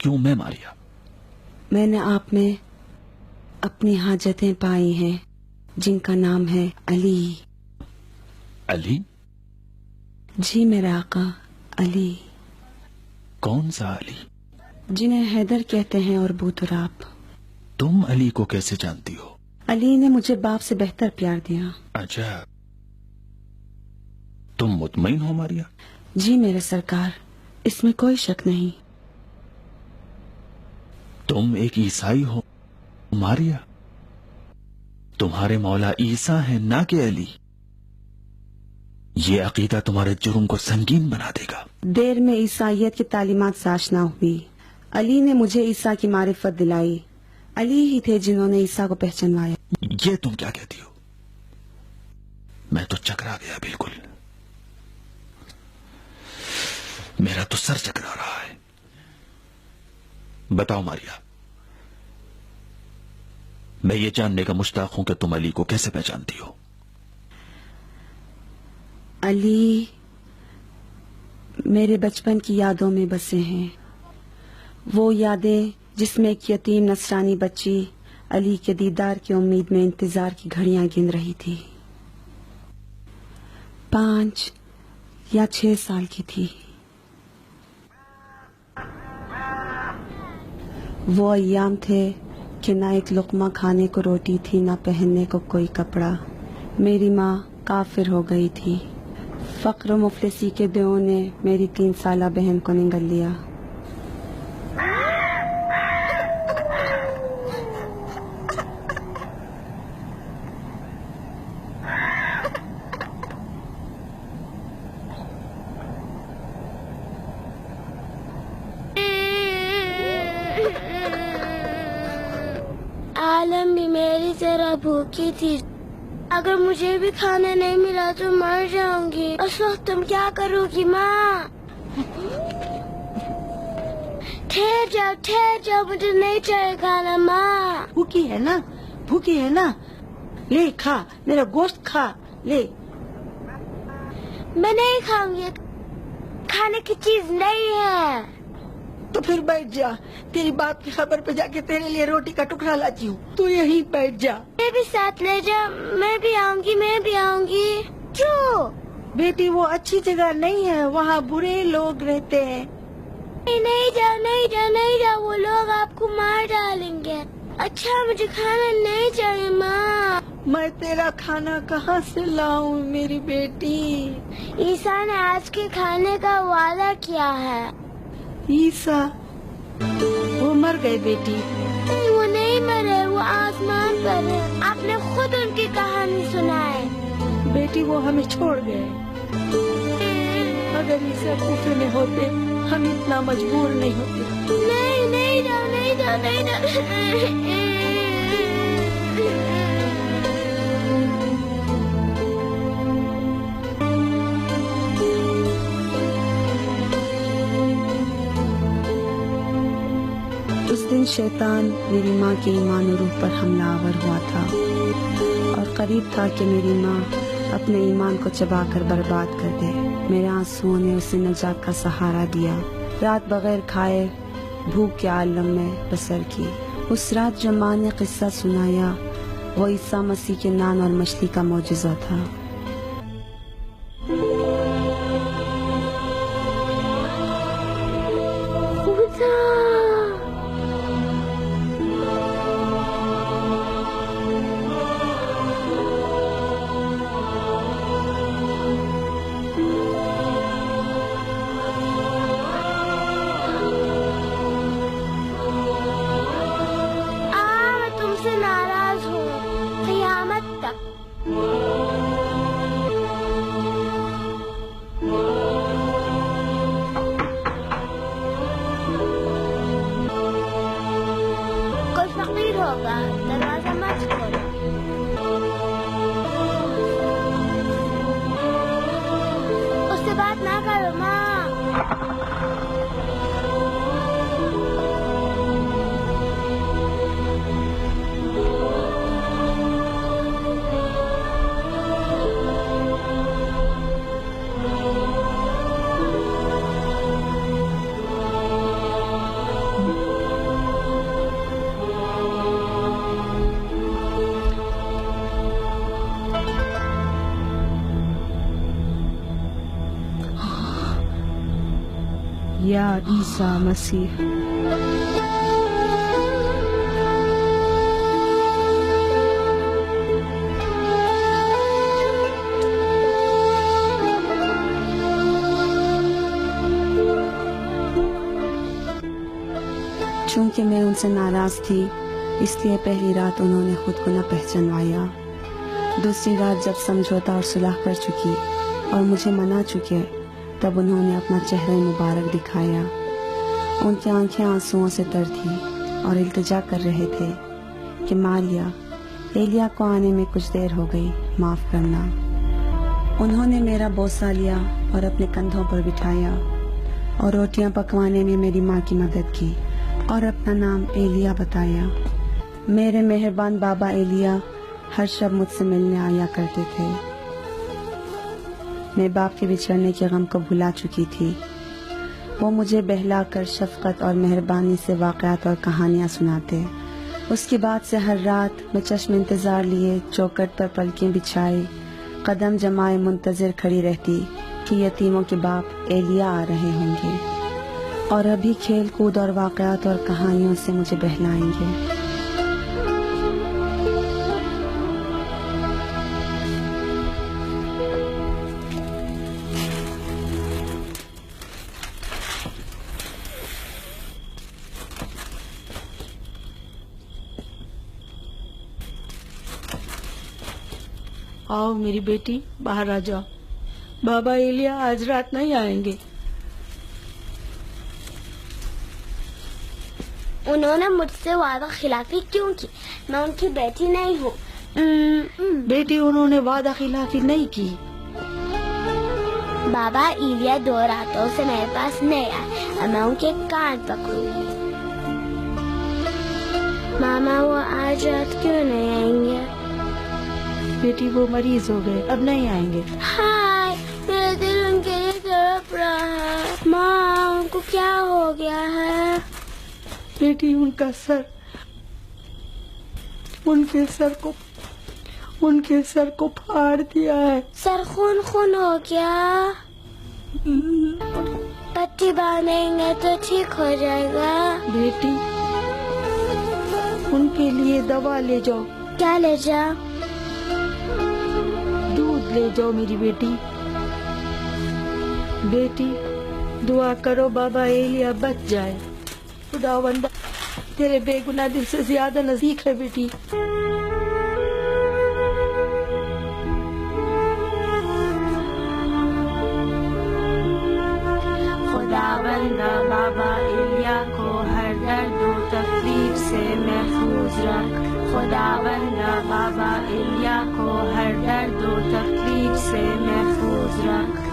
क्यों मैं मारिया? मैंने आप में अपनी हाजतें पाई हैं जिनका नाम है अली। अली? जी मेरे आका, अली। कौन सा अली? जिन्हें हैदर कहते हैं और बूतुराब। तुम अली को कैसे जानती हो? अली ने मुझे बाप से बेहतर प्यार दिया। अच्छा, तुम मुतमईन हो मारिया? जी मेरे सरकार, इसमें कोई शक नहीं। तुम एक ईसाई हो मारिया? तुम्हारे मौला ईसा है ना कि अली? ये अकीदा तुम्हारे जुर्म को संगीन बना देगा। देर में ईसाइयत की तालीमात से आशना हुई। अली ने मुझे ईसा की मारिफत दिलाई। अली ही थे जिन्होंने ईसा को पहचानवाया। ये तुम क्या कहती हो? मैं तो चकरा गया बिल्कुल। मेरा तो सर चकरा रहा है। बताओ मारिया, मैं ये जानने का मुश्ताक हूं कि तुम अली को कैसे पहचानती हो? अली मेरे बचपन की यादों में बसे हैं। वो यादें जिसमें एक यतीम नसरानी बच्ची अली के दीदार की उम्मीद में इंतजार की घड़ियां गिन रही थी। 5 या 6 साल की थी। वो अय्याम थे कि ना एक लुकमा खाने को रोटी थी, ना पहनने को कोई कपड़ा। मेरी माँ काफिर हो गई थी। फक्र मुफलिसी के दिनों ने मेरी 3 साला बहन को निगल लिया। आलम भी मेरी तरह भूखी थी। अगर मुझे भी खाना नहीं मिला तो मर जाऊंगी। उस वक्त तुम क्या करोगी माँ? ठहर जाओ, मुझे नहीं चाहिए खाना माँ। भूखी है ना, भूखी है ना, ले खा, मेरा गोश्त खा, ले। मैं नहीं खाऊंगी, खाने की चीज नहीं है। तो फिर बैठ जा, तेरी बाप की खबर पे जाके तेरे लिए रोटी का टुकड़ा लाती हूँ, तू यहीं बैठ जा। मैं भी साथ ले जा, मैं भी आऊंगी। क्यों? बेटी वो अच्छी जगह नहीं है, वहाँ बुरे लोग रहते हैं। नहीं जाओ, वो लोग आपको मार डालेंगे। अच्छा मुझे खाना नहीं चाहिए माँ। मैं तेरा खाना कहाँ से लाऊं मेरी बेटी? ईसा ने आज के खाने का वादा किया है। ईसा वो मर गए बेटी। नहीं, वो नहीं मरे, वो आसमान पर है। आपने खुद उनकी कहानी सुनाए। बेटी वो हमें छोड़ गए। अगर ईसा कूफे में होते हम इतना मजबूर नहीं होते। नहीं जाओ। उस दिन शैतान मेरी माँ के ईमान और रूह पर हमलावर हुआ था और करीब था कि मेरी माँ अपने ईमान को चबाकर बर्बाद कर दे। मेरे आंसुओं ने उसे नजात का सहारा दिया। रात बगैर खाए भूख के आलम में बसर की। उस रात जो माँ ने किस्सा सुनाया वो ईसा मसीह के नान और मछली का मौजज़ा था। दरवाजा मत खोलो। उससे बात ना करो माँ। या ईसा मसीह। चूंकि मैं उनसे नाराज थी, इसलिए पहली रात उन्होंने खुद को न पहचानवाया। दूसरी रात जब समझौता और सुलह कर चुकी और मुझे मना चुके, तब उन्होंने अपना चेहरा मुबारक दिखाया। उनकी आंखें आंसुओं से तर थी और इल्तिजा कर रहे थे कि मारिया, एलिया को आने में कुछ देर हो गई, माफ करना। उन्होंने मेरा बोसा लिया और अपने कंधों पर बिठाया और रोटियां पकवाने में मेरी माँ की मदद की और अपना नाम एलिया बताया। मेरे मेहरबान बाबा एलिया हर शब मुझसे मिलने आया करते थे। मैं बाप के बिछड़ने के गम को भुला चुकी थी। वो मुझे बहलाकर शफकत और मेहरबानी से वाक़यात और कहानियाँ सुनाते। उसके बाद से हर रात मैं चश्म इंतज़ार लिए चौखट पर पलकें बिछाए कदम जमाए मुंतज़िर खड़ी रहती कि यतीमों के बाप एलिया आ रहे होंगे और अभी खेल कूद और वाक़यात और कहानियों से मुझे बहलाएंगे। आओ मेरी बेटी, बाहर आ जाओ। बाबा एलिया आज रात नहीं आएंगे। उन्होंने मुझसे वादा खिलाफी क्यों की? मैं उनकी बेटी नहीं हूँ। बेटी, उन्होंने वादा खिलाफी नहीं की। बाबा एलिया 2 रातों से मेरे पास नहीं आए और मैं उनके कान पकड़ूंगी। मामा, वो आज रात क्यों नहीं आएंगे? बेटी, वो मरीज हो गए, अब नहीं आएंगे। हाय, मेरा दिल उनके लिए तड़प रहा है। माँ, उनको क्या हो गया है? बेटी, उनके सर को फाड़ दिया है। सर खून हो गया। पट्टी बांधेंगे तो ठीक हो जाएगा। बेटी, उनके लिए दवा ले जाओ। क्या ले जाओ? दूध ले जाओ मेरी बेटी। बेटी, दुआ करो बाबा एलिया बच जाए। खुदावंदा तेरे बेगुनाह दिल से ज्यादा नजदीक है बेटी। खुदावंदा बाबा एलिया को हर दर्द और तकलीफ से महफूज रख। खुदावंदा बाबा एलिया को हर दर्द और तकलीफ से महफूज रख।